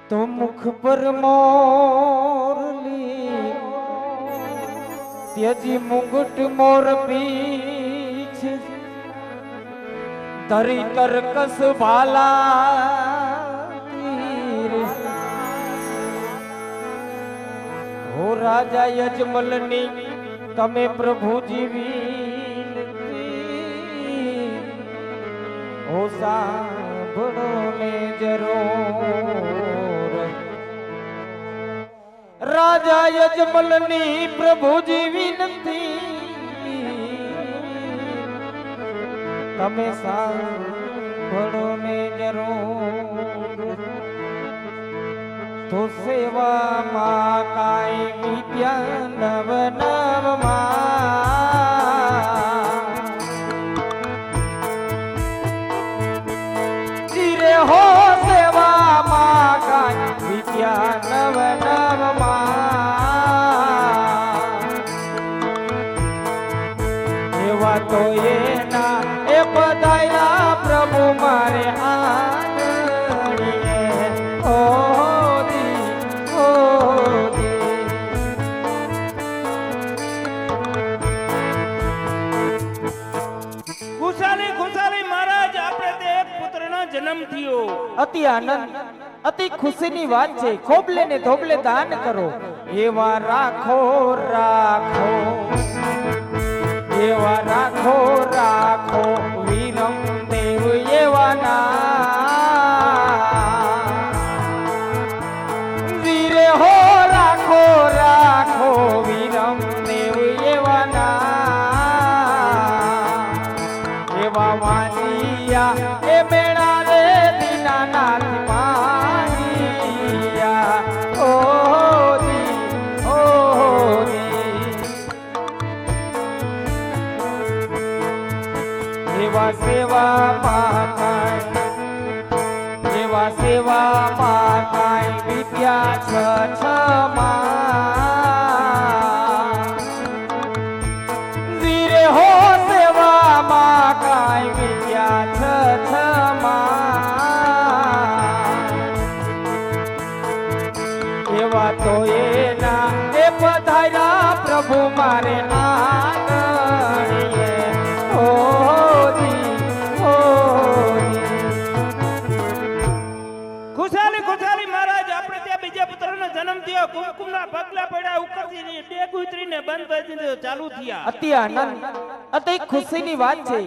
तो मुख पर मोरली त्यजी मुकुट मोर पीछ धरी तरकस भाला तीर हो राजा यजमलनी तमे प्रभु जीवी हो सांभळो ने जरूर राजा यजमलनी प्रभु जीवी तमे सांभळो ने जरूर तो सेवा मां काई विद्या नव नव जीरे हो सेवा मां काई विद्या नव नव एवा तो ये ना ए बधाया प्रभु मारे आंगणीए ओ जन्म थियो अति आनंद अति खुशी नी बात छे खोबले ने धोबले दान करो एवा राखो राखो एवा राखो राखो वीरम देव एवा ना वीरे हो राखो राखो वीरम देव एवा ना एवा वाजिया ए बेड़ा नाथ पानिया ओ दी एवा सेवा पाकाय विद्या छ वीरे हो सेवा पाकाय विद्या छ तो ये ना ए पधारा प्रभु मारे आंगणीए ओ दी खुशाली खुशाली महाराज આપણે ત્યાં બીજા પુત્રનો જન્મ થયો કુમકુમના પગલા પડ્યા ઉપરથી ડેગ ઉતરીને બંધ કરી ચાલુ થયા અતિ આનંદ અતિ ખુશીની વાત છે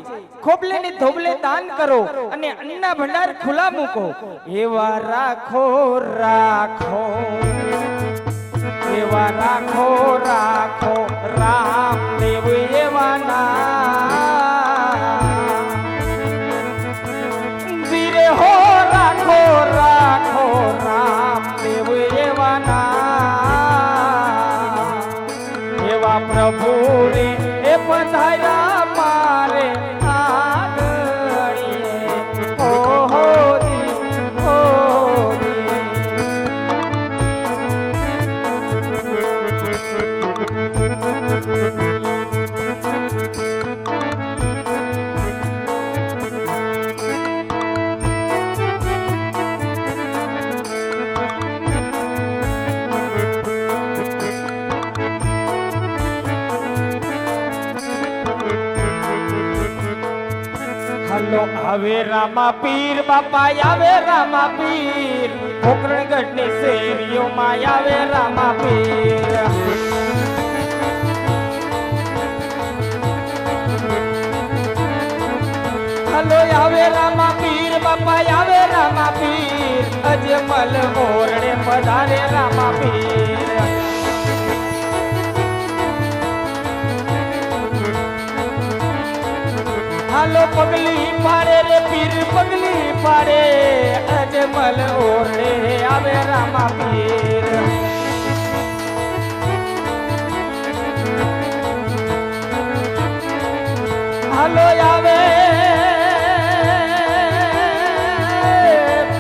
ખોબલે ને ધોબલે દાન કરો અને અન્નના ભંડાર ખુલ્લા મૂકો એવા રાખો રાખો એવા રાખો રાખો રામદેવ એવા ના વીરે હો રાખો રાખો રામદેવ એવા ના એવા પ્રભુ રે એ પધાર્યા મારે આંગણીએ ઓ હો દી हलो आवे रामा पीर बापा आवे रामा पीर पोकरणगढ़ ने शेरियो मा आवे रामा पीर हलो आवे रामा पीर बापा आवे रामा पीर अजमल मोरणे पधारे रामा पीर हालो पगली पाड़े रे पीर पगली पाड़े अजमल ओरड़े आवे रामा पीर हालो आवे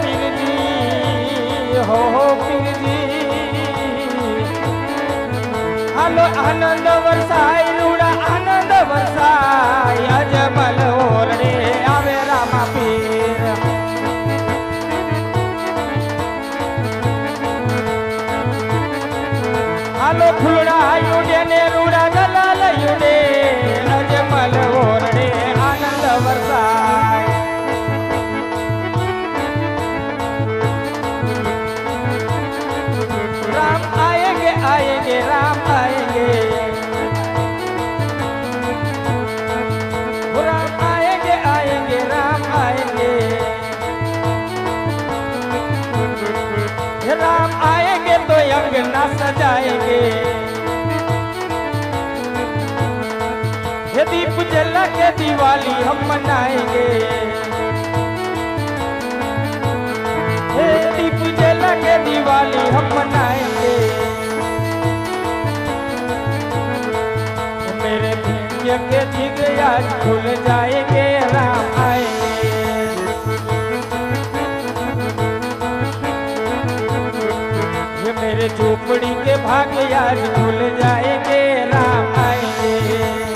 पीर जी हो पीर जी हालो आनंद वर्षाय रूड़ा आनंद वर्षाय अजमल ओरड़े आवे रामा पीर આલો ફૂલડા યુડે ને રૂડા દલાલ યુડે અજમલ ઓરડે આનંદ વરસાય राम आएंगे आएंगे राम आएंगे राम आएंगे आएंगे राम आएंगे राम आएंगे तो अंगना सजाएंगे ये दीप जला के दिवाली हम मनाएंगे दीप जला के दिवाली हम मनाएंगे मेरे प्रिय के जिग आज खुल जाएंगे राम आएंगे ये मेरे झोपड़ी के भाग्य आज खुल जाएंगे राम आएंगे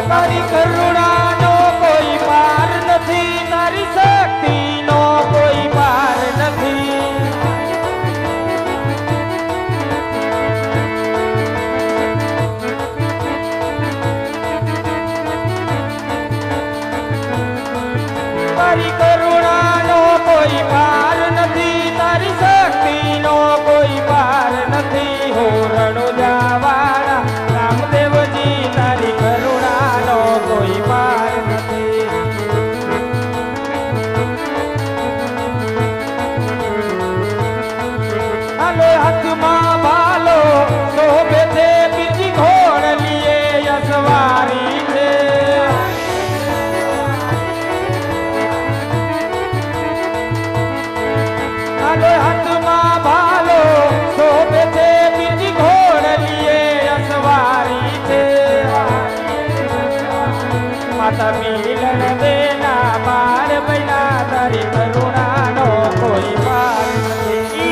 તારી કરુણાનો કોઈ પાર નથી તારી શક્તિનો કોઈ પાર નથી તારી કરુણાનો કોઈ પાર નથી તારી શક્તિનો કોઈ પાર નથી હો રણુજાવાળા રામદેવજી તારી કરુણાનો કોઈ પાર નથી હાલો હાથમાં ભાલો શોભે છે બીજી ઘોડ લીએ યસવારી છે હાલો હાથમાં ભાલો શોભે છે બીજી ઘોડ લીએ યસવારી છે માતા મિલન દેના બાર બૈના તારી કરુણાનો કોઈ પાર નથી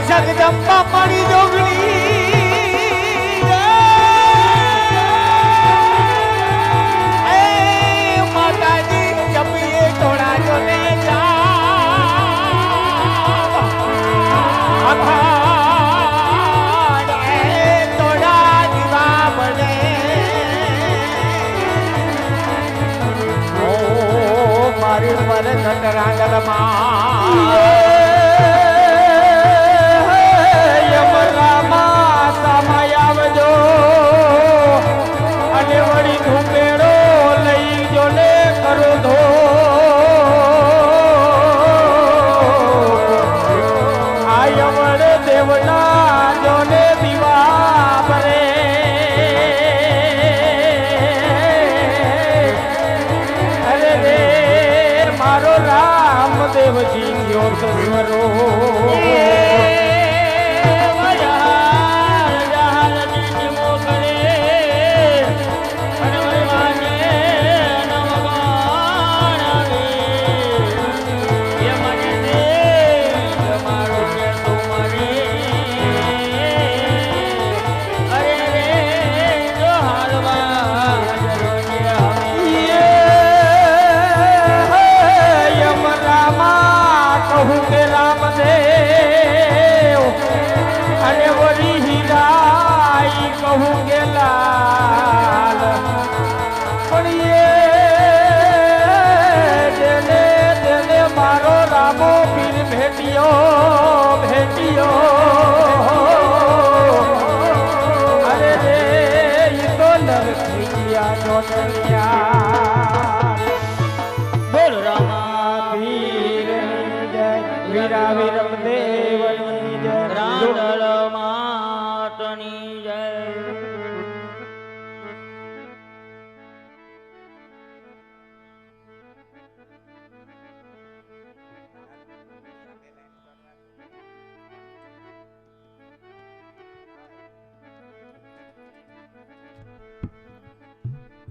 જગદંબા મારી જોગણી એ માતાજી જપીએ થોડા જોને થોડા દીવા બને ઓ મારી પર રાંગલમાં રામદેવજી જ્યોત માતાની જય